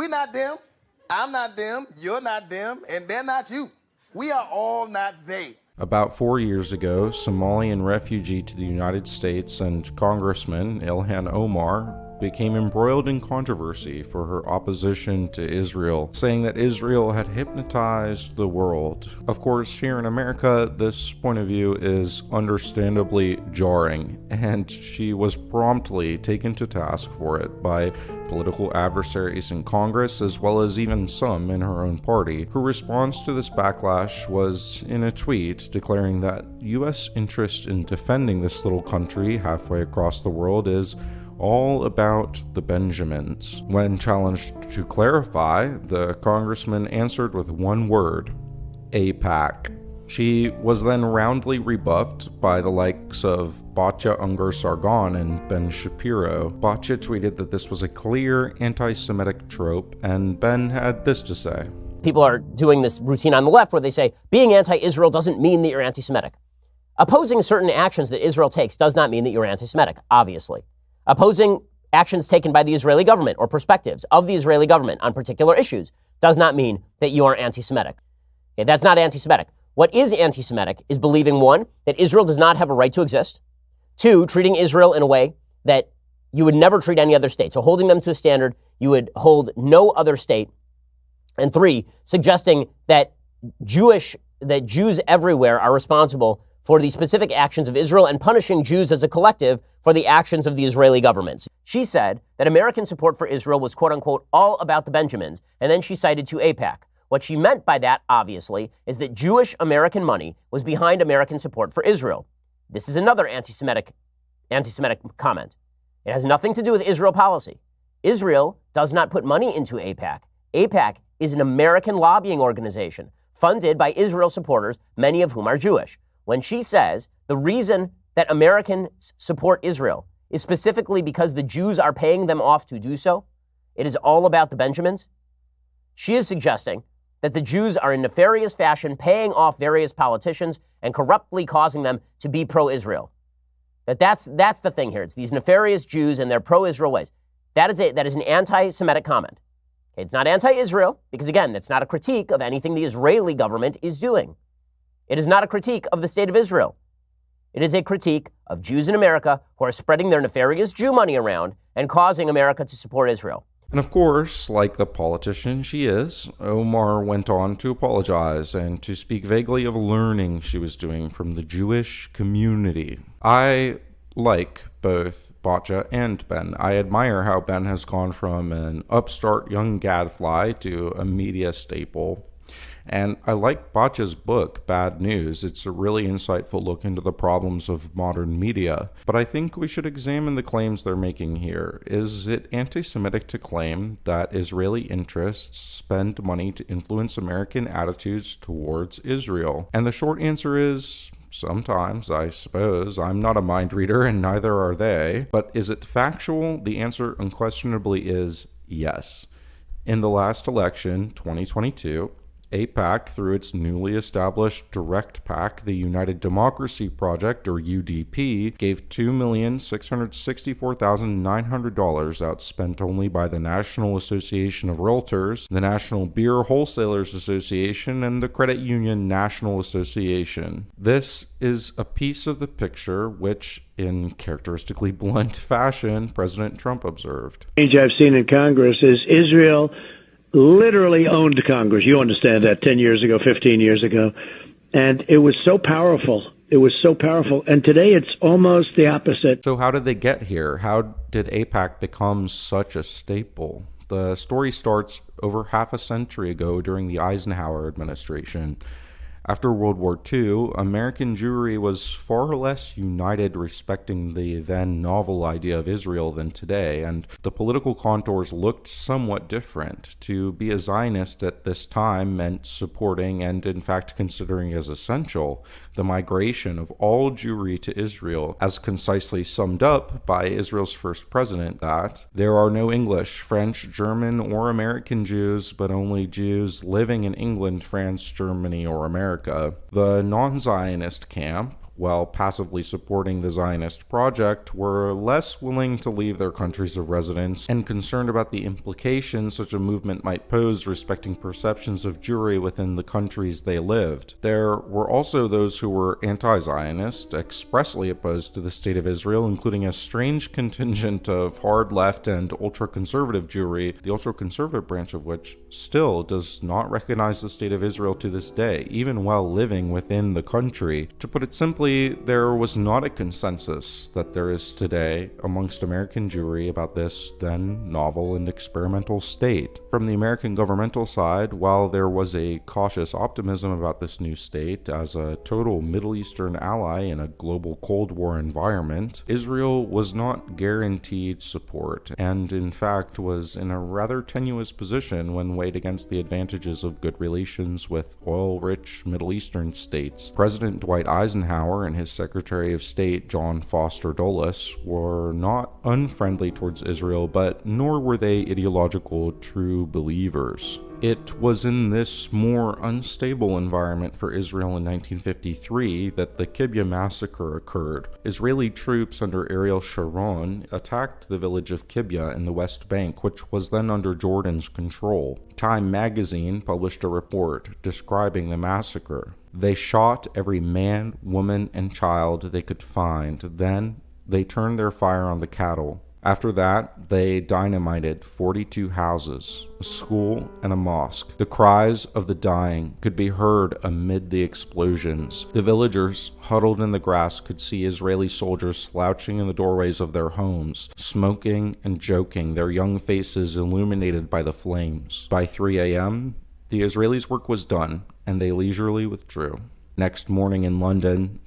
We're not them. I'm not them. You're not them. And they're not you. We are all not they. About 4 years ago, Somalian refugee to the United States and Congressman Ilhan Omar became embroiled in controversy for her opposition to Israel, saying that Israel had hypnotized the world. Of course, here in America, this point of view is understandably jarring, and she was promptly taken to task for it by political adversaries in Congress, as well as even some in her own party. Her response to this backlash was in a tweet declaring that U.S. interest in defending this little country halfway across the world is all about the Benjamins. When challenged to clarify, the congressman answered with one word: AIPAC. She was then roundly rebuffed by the likes of Batya, Ungar, Sargon, and Ben Shapiro. Batya tweeted that this was a clear anti-Semitic trope, and Ben had this to say. People are doing this routine on the left where they say, being anti-Israel doesn't mean that you're anti-Semitic. Opposing certain actions that Israel takes does not mean that you're anti-Semitic, obviously. Opposing actions taken by the Israeli government or perspectives of the Israeli government on particular issues does not mean that you are anti-Semitic. Okay, that's not anti-Semitic. What is anti-Semitic is believing, one, that Israel does not have a right to exist. Two, treating Israel in a way that you would never treat any other state. So holding them to a standard you would hold no other state. And three, suggesting that Jews everywhere are responsible for the specific actions of Israel and punishing Jews as a collective for the actions of the Israeli government. She said that American support for Israel was, quote unquote, all about the Benjamins, and then she cited to AIPAC. What she meant by that, obviously, is that Jewish American money was behind American support for Israel. This is another anti-Semitic comment. It has nothing to do with Israel policy. Israel does not put money into AIPAC. AIPAC is an American lobbying organization funded by Israel supporters, many of whom are Jewish. When she says the reason that Americans support Israel is specifically because the Jews are paying them off to do so, it is all about the Benjamins, she is suggesting that the Jews are in nefarious fashion paying off various politicians and corruptly causing them to be pro-Israel. That's the thing here. It's these nefarious Jews and their pro-Israel ways. That is an anti-Semitic comment. Okay, it's not anti-Israel because, again, that's not a critique of anything the Israeli government is doing. It is not a critique of the state of Israel. It is a critique of Jews in America who are spreading their nefarious Jew money around and causing America to support Israel. And of course, like the politician she is, Omar went on to apologize and to speak vaguely of learning she was doing from the Jewish community. I like both Batya and Ben. I admire how Ben has gone from an upstart young gadfly to a media staple. And I like Batya's book, Bad News. It's a really insightful look into the problems of modern media. But I think we should examine the claims they're making here. Is it anti-Semitic to claim that Israeli interests spend money to influence American attitudes towards Israel? And the short answer is sometimes, I suppose. I'm not a mind reader, and neither are they. But is it factual? The answer unquestionably is yes. In the last election, 2022, AIPAC, through its newly established direct PAC, the United Democracy Project, or UDP, gave $2,664,900 out, spent only by the National Association of Realtors, the National Beer Wholesalers Association, and the Credit Union National Association. This is a piece of the picture which, in characteristically blunt fashion, President Trump observed. I've seen in Congress is Israel literally owned Congress. You understand that 10 years ago, 15 years ago. And it was so powerful. It was so powerful. And today it's almost the opposite. So how did they get here? How did AIPAC become such a staple? The story starts over half a century ago during the Eisenhower administration. After World War II, American Jewry was far less united respecting the then novel idea of Israel than today, and the political contours looked somewhat different. To be a Zionist at this time meant supporting and, in fact, considering as essential the migration of all Jewry to Israel, as concisely summed up by Israel's first president, that there are no English, French, German, or American Jews, but only Jews living in England, France, Germany, or America. The non-Zionist camp while passively supporting the Zionist project, were less willing to leave their countries of residence and concerned about the implications such a movement might pose respecting perceptions of Jewry within the countries they lived. There were also those who were anti-Zionist, expressly opposed to the State of Israel, including a strange contingent of hard-left and ultra-conservative Jewry, the ultra-conservative branch of which still does not recognize the State of Israel to this day, even while living within the country. To put it simply, there was not a consensus that there is today amongst American Jewry about this then novel and experimental state. From the American governmental side, while there was a cautious optimism about this new state as a total Middle Eastern ally in a global Cold War environment, Israel was not guaranteed support, and in fact was in a rather tenuous position when weighed against the advantages of good relations with oil-rich Middle Eastern states. President Dwight Eisenhower and his Secretary of State John Foster Dulles were not unfriendly towards Israel, but nor were they ideological true believers. It was in this more unstable environment for Israel in 1953 that the Kibbutz massacre occurred. Israeli troops under Ariel Sharon attacked the village of Kibbutz in the West Bank, which was then under Jordan's control. Time magazine published a report describing the massacre. They shot every man, woman, and child they could find. Then they turned their fire on the cattle. After that, they dynamited 42 houses, a school, and a mosque. The cries of the dying could be heard amid the explosions. The villagers, huddled in the grass, could see Israeli soldiers slouching in the doorways of their homes, smoking and joking, their young faces illuminated by the flames. By 3 a.m., the Israelis' work was done, and they leisurely withdrew. Next morning in London,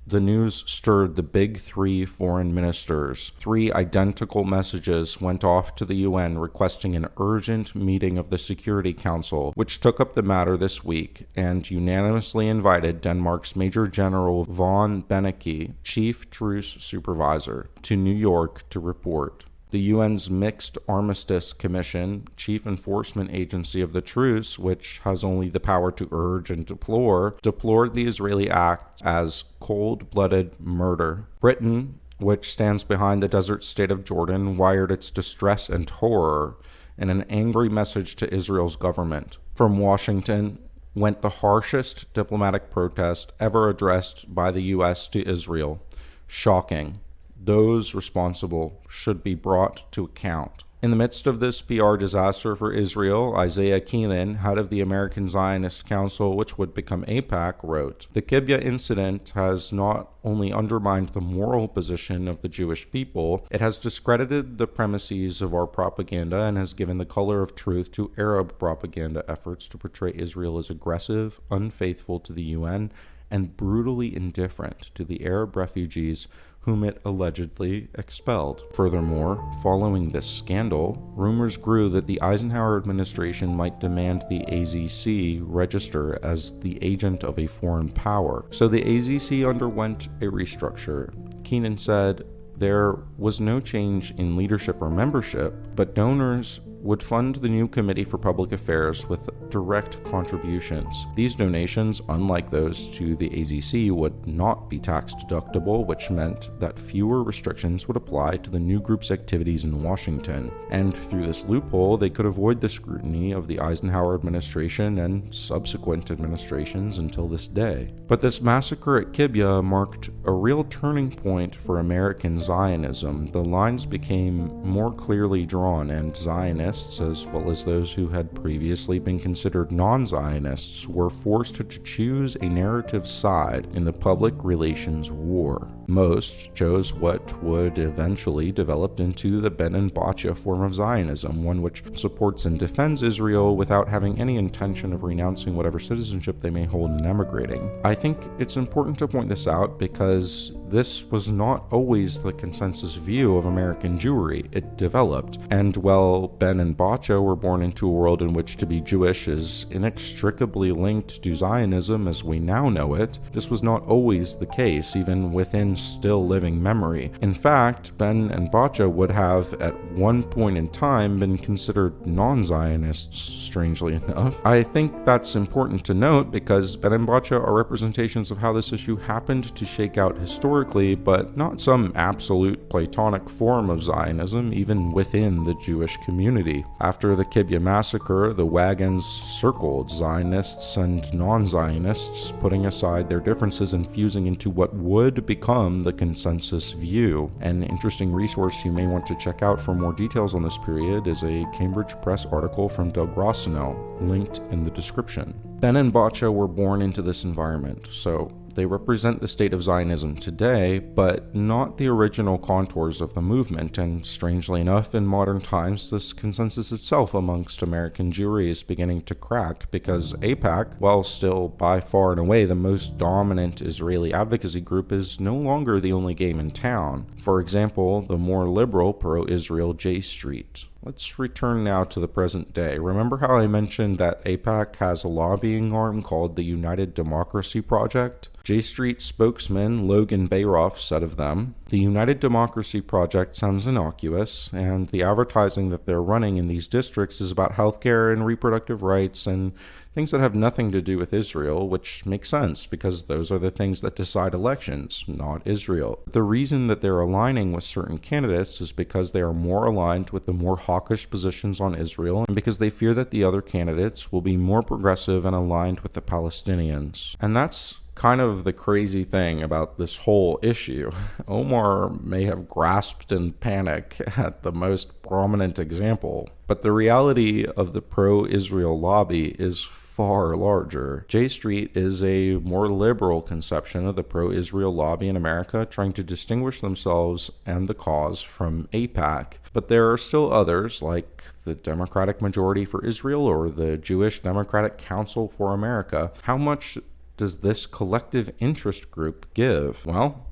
the news stirred the big three foreign ministers. 3 identical messages went off to the UN requesting an urgent meeting of the Security Council, which took up the matter this week and unanimously invited Denmark's Major General von Benneke, Chief Truce Supervisor, to New York to report. The UN's Mixed Armistice Commission, chief enforcement agency of the truce, which has only the power to urge and deplore, deplored the Israeli act as cold-blooded murder. Britain, which stands behind the desert state of Jordan, wired its distress and horror in an angry message to Israel's government. From Washington went the harshest diplomatic protest ever addressed by the U.S. to Israel. Shocking. Those responsible should be brought to account. In the midst of this PR disaster for Israel, Isaiah Keenan, head of the American Zionist Council, which would become AIPAC, wrote, "The Kibbutz incident has not only undermined the moral position of the Jewish people, it has discredited the premises of our propaganda and has given the color of truth to Arab propaganda efforts to portray Israel as aggressive, unfaithful to the UN, and brutally indifferent to the Arab refugees whom it allegedly expelled." Furthermore, following this scandal, rumors grew that the Eisenhower administration might demand the AZC register as the agent of a foreign power. So the AZC underwent a restructure. Keenan said, "There was no change in leadership or membership, but donors would fund the new Committee for Public Affairs with direct contributions. These donations, unlike those to the AZC, would not be tax deductible, which meant that fewer restrictions would apply to the new group's activities in Washington. And through this loophole, they could avoid the scrutiny of the Eisenhower administration and subsequent administrations until this day." But this massacre at Kibbutz marked a real turning point for American Zionism. The lines became more clearly drawn, and Zionists, as well as those who had previously been considered non-Zionists, were forced to choose a narrative side in the public relations war. Most chose what would eventually develop into the Ben and Batya form of Zionism, one which supports and defends Israel without having any intention of renouncing whatever citizenship they may hold in emigrating. I think it's important to point this out because this was not always the consensus view of American Jewry. It developed. And while Ben and Batya were born into a world in which to be Jewish is inextricably linked to Zionism as we now know it, this was not always the case, even within still living memory. In fact, Ben and Batya would have, at one point in time, been considered non-Zionists, strangely enough. I think that's important to note because Ben and Batya are representations of how this issue happened to shake out historically, but not some absolute Platonic form of Zionism, even within the Jewish community. After the Kibbutz massacre, the wagons circled Zionists and non-Zionists, putting aside their differences and fusing into what would become the consensus view. An interesting resource you may want to check out for more details on this period is a Cambridge Press article from Doug Rossinow, linked in the description. Ben and Batya were born into this environment, so they represent the state of Zionism today, but not the original contours of the movement, and strangely enough, in modern times, this consensus itself amongst American Jewry is beginning to crack, because AIPAC, while still by far and away the most dominant Israeli advocacy group, is no longer the only game in town. For example, the more liberal pro-Israel J Street. Let's return now to the present day. Remember how I mentioned that AIPAC has a lobbying arm called the United Democracy Project? J Street spokesman Logan Bayroff said of them, "The United Democracy Project sounds innocuous, and the advertising that they're running in these districts is about healthcare and reproductive rights and things that have nothing to do with Israel, which makes sense because those are the things that decide elections, not Israel. The reason that they're aligning with certain candidates is because they are more aligned with the more hawkish positions on Israel and because they fear that the other candidates will be more progressive and aligned with the Palestinians." And that's kind of the crazy thing about this whole issue. Omar may have grasped in panic at the most prominent example, but the reality of the pro-Israel lobby is far larger. J Street is a more liberal conception of the pro-Israel lobby in America, trying to distinguish themselves and the cause from AIPAC. But there are still others, like the Democratic Majority for Israel or the Jewish Democratic Council for America. How much does this collective interest group give? Well,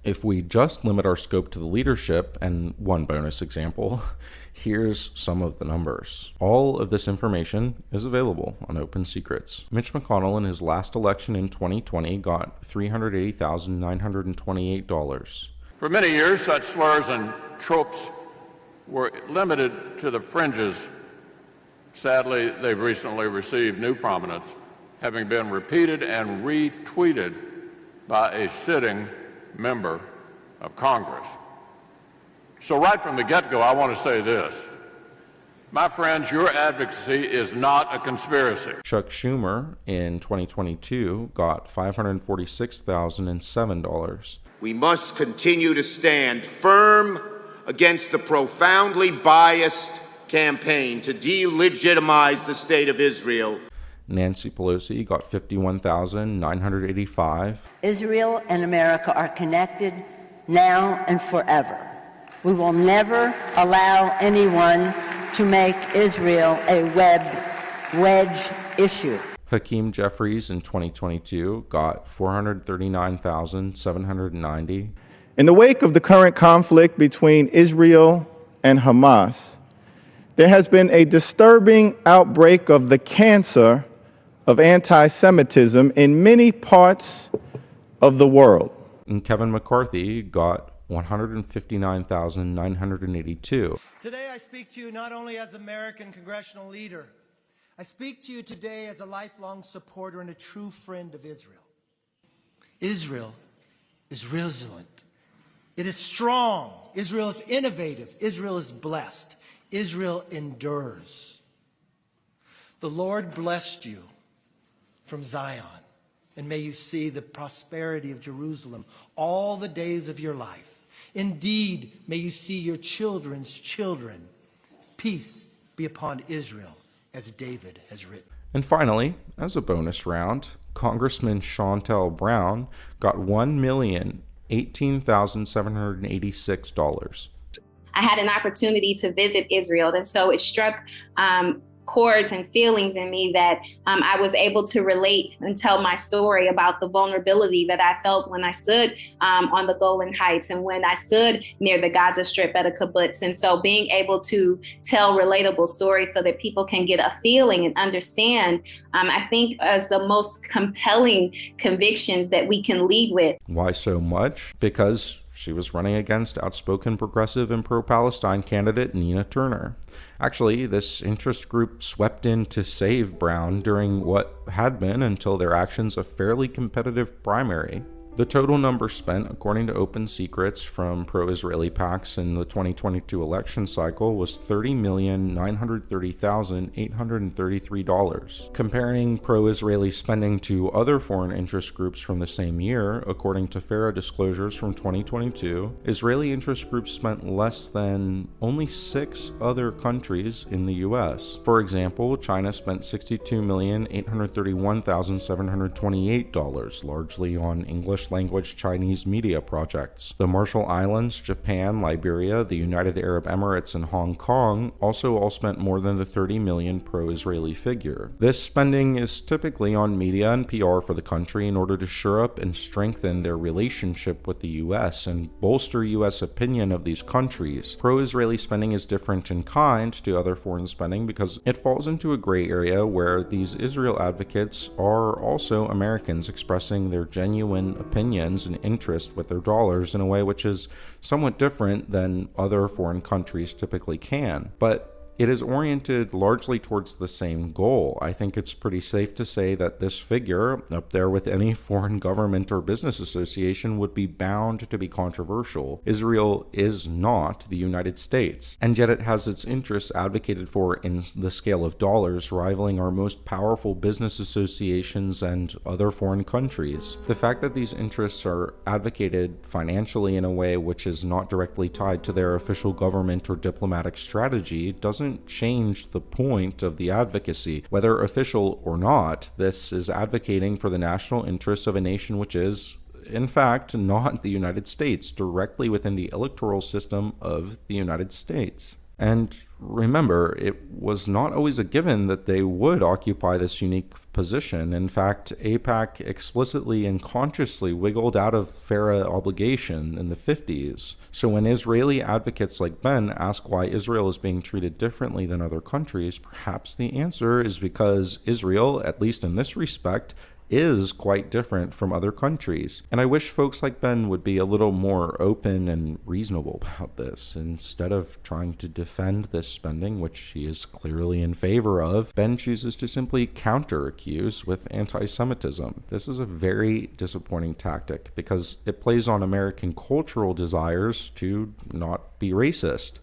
if we just limit our scope to the leadership, and one bonus example, here's some of the numbers. All of this information is available on Open Secrets. Mitch McConnell in his last election in 2020 got $380,928. For many years, such slurs and tropes were limited to the fringes. Sadly, they've recently received new prominence, having been repeated and retweeted by a sitting member of Congress. So right from the get-go, I want to say this. My friends, your advocacy is not a conspiracy. Chuck Schumer in 2022 got $546,007. We must continue to stand firm against the profoundly biased campaign to delegitimize the state of Israel. Nancy Pelosi got $51,985. Israel and America are connected now and forever. We will never allow anyone to make Israel a wedge issue. Hakeem Jeffries in 2022 got $439,790. In the wake of the current conflict between Israel and Hamas, there has been a disturbing outbreak of the cancer of anti-Semitism in many parts of the world. And Kevin McCarthy got $159,982. Today I speak to you not only as American congressional leader, I speak to you today as a lifelong supporter and a true friend of Israel. Israel is resilient. It is strong. Israel is innovative. Israel is blessed. Israel endures. The Lord blessed you from Zion, and may you see the prosperity of Jerusalem all the days of your life. Indeed, may you see your children's children. Peace be upon Israel, as David has written. And finally, as a bonus round, Congressman Shontel Brown got $1,018,786. I had an opportunity to visit Israel, and so it struck chords and feelings in me that I was able to relate and tell my story about the vulnerability that I felt when I stood on the Golan Heights and when I stood near the Gaza Strip at a kibbutz. And so being able to tell relatable stories so that people can get a feeling and understand, I think as the most compelling convictions that we can lead with. Why so much? Because she was running against outspoken progressive and pro-Palestine candidate Nina Turner. Actually, this interest group swept in to save Brown during what had been, until their actions, a fairly competitive primary. The total number spent, according to Open Secrets from pro-Israeli PACs in the 2022 election cycle, was $30,930,833. Comparing pro-Israeli spending to other foreign interest groups from the same year, according to FARA disclosures from 2022, Israeli interest groups spent less than only 6 other countries in the US. For example, China spent $62,831,728, largely on English language Chinese media projects. The Marshall Islands, Japan, Liberia, the United Arab Emirates, and Hong Kong also all spent more than the 30 million pro-Israeli figure. This spending is typically on media and PR for the country in order to shore up and strengthen their relationship with the US and bolster US opinion of these countries. Pro-Israeli spending is different in kind to other foreign spending because it falls into a gray area where these Israel advocates are also Americans expressing their genuine opinions and interest with their dollars in a way which is somewhat different than other foreign countries typically can. But it is oriented largely towards the same goal. I think it's pretty safe to say that this figure, up there with any foreign government or business association, would be bound to be controversial. Israel is not the United States, and yet it has its interests advocated for in the scale of dollars, rivaling our most powerful business associations and other foreign countries. The fact that these interests are advocated financially in a way which is not directly tied to their official government or diplomatic strategy doesn't change the point of the advocacy. Whether official or not, this is advocating for the national interests of a nation which is, in fact, not the United States, directly within the electoral system of the United States. And remember, it was not always a given that they would occupy this unique position. In fact, AIPAC explicitly and consciously wiggled out of FARA obligation in the 50s. So when Israeli advocates like Ben ask why Israel is being treated differently than other countries, perhaps the answer is because Israel, at least in this respect, is quite different from other countries. And I wish folks like Ben would be a little more open and reasonable about this. Instead of trying to defend this spending, which he is clearly in favor of, Ben chooses to simply counter-accuse with anti-Semitism. This is a very disappointing tactic because it plays on American cultural desires to not be racist.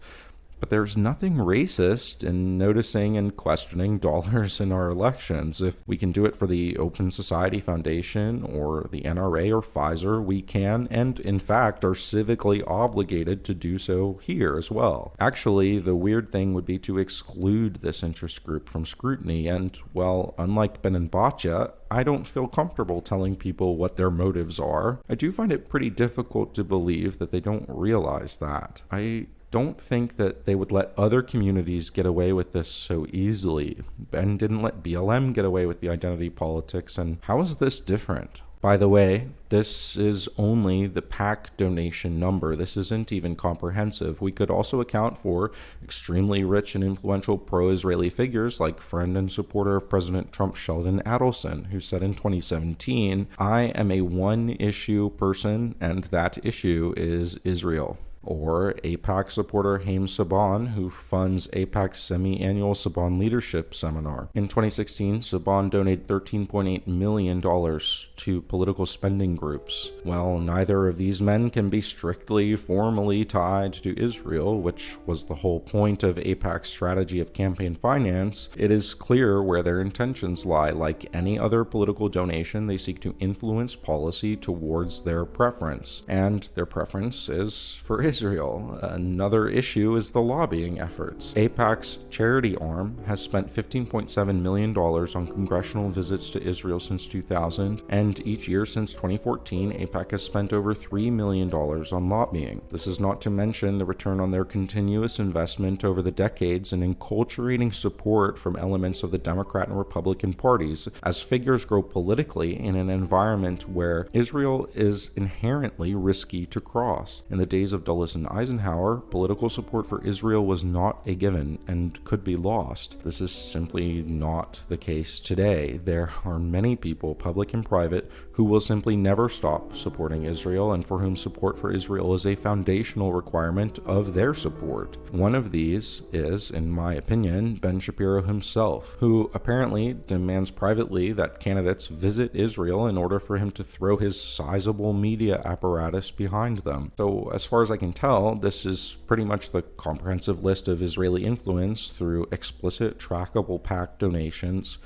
But there's nothing racist in noticing and questioning dollars in our elections. If we can do it for the Open Society Foundation or the NRA or Pfizer, we can, and in fact are civically obligated to do so here as well. Actually, the weird thing would be to exclude this interest group from scrutiny, and, well, unlike Ben and Batya, I don't feel comfortable telling people what their motives are. I do find it pretty difficult to believe that they don't realize that. I don't think that they would let other communities get away with this so easily. Ben didn't let BLM get away with the identity politics, and how is this different? By the way, this is only the PAC donation number. This isn't even comprehensive. We could also account for extremely rich and influential pro-Israeli figures like friend and supporter of President Trump, Sheldon Adelson, who said in 2017, "I am a one-issue person, and that issue is Israel." Or AIPAC supporter Haim Saban, who funds AIPAC's semi-annual Saban Leadership Seminar. In 2016, Saban donated $13.8 million to political spending groups. Well, neither of these men can be strictly formally tied to Israel, which was the whole point of AIPAC's strategy of campaign finance. It is clear where their intentions lie. Like any other political donation, they seek to influence policy towards their preference. And their preference is for Israel. Israel. Another issue is the lobbying efforts. AIPAC's charity arm has spent $15.7 million on congressional visits to Israel since 2000, and each year since 2014, AIPAC has spent over $3 million on lobbying. This is not to mention the return on their continuous investment over the decades in enculturating support from elements of the Democrat and Republican parties as figures grow politically in an environment where Israel is inherently risky to cross. In the days of Dulles and Eisenhower, political support for Israel was not a given and could be lost. This is simply not the case today. There are many people, public and private, who will simply never stop supporting Israel and for whom support for Israel is a foundational requirement of their support. One of these is, in my opinion, Ben Shapiro himself, who apparently demands privately that candidates visit Israel in order for him to throw his sizable media apparatus behind them. So as far as I can tell, this is pretty much the comprehensive list of Israeli influence through explicit trackable PAC donations,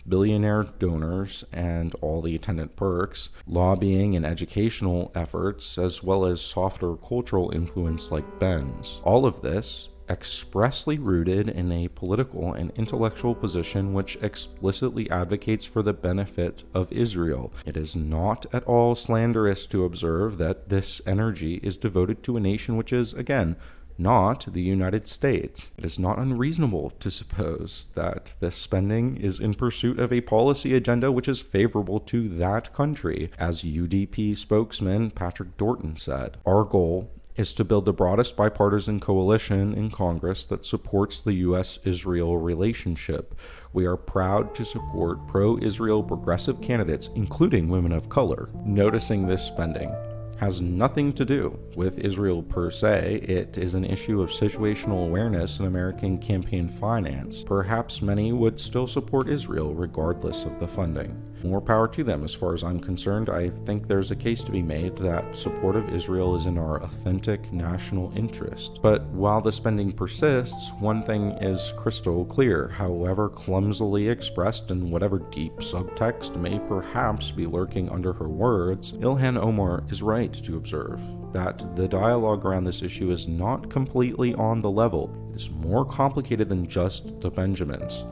billionaire donors and all the attendant perks, lobbying and educational efforts, as well as softer cultural influence like Ben's. All of this expressly rooted in a political and intellectual position which explicitly advocates for the benefit of Israel. It is not at all slanderous to observe that this energy is devoted to a nation which is, again, not the United States. It is not unreasonable to suppose that this spending is in pursuit of a policy agenda which is favorable to that country. As UDP spokesman Patrick Dorton said, our goal is to build the broadest bipartisan coalition in Congress that supports the U.S.-Israel relationship. We are proud to support pro-Israel progressive candidates, including women of color. Noticing this spending has nothing to do with Israel per se. It is an issue of situational awareness in American campaign finance. Perhaps many would still support Israel regardless of the funding. More power to them. As far as I'm concerned, I think there's a case to be made that support of Israel is in our authentic national interest. But while the spending persists, one thing is crystal clear. However clumsily expressed and whatever deep subtext may perhaps be lurking under her words, Ilhan Omar is right to observe that the dialogue around this issue is not completely on the level. It is more complicated than just the Benjamins.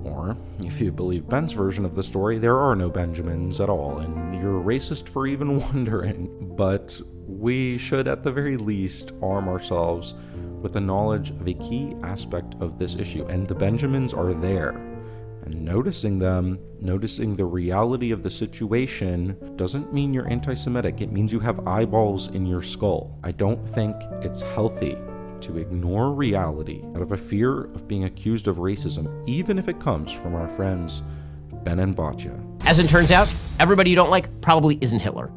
Or, if you believe Ben's version of the story, there are no Benjamins at all, and you're racist for even wondering. But we should at the very least arm ourselves with the knowledge of a key aspect of this issue, and the Benjamins are there. And noticing them, noticing the reality of the situation, doesn't mean you're anti-Semitic. It means you have eyeballs in your skull. I don't think it's healthy to ignore reality out of a fear of being accused of racism, even if it comes from our friends Ben and Batya. As it turns out, everybody you don't like probably isn't Hitler.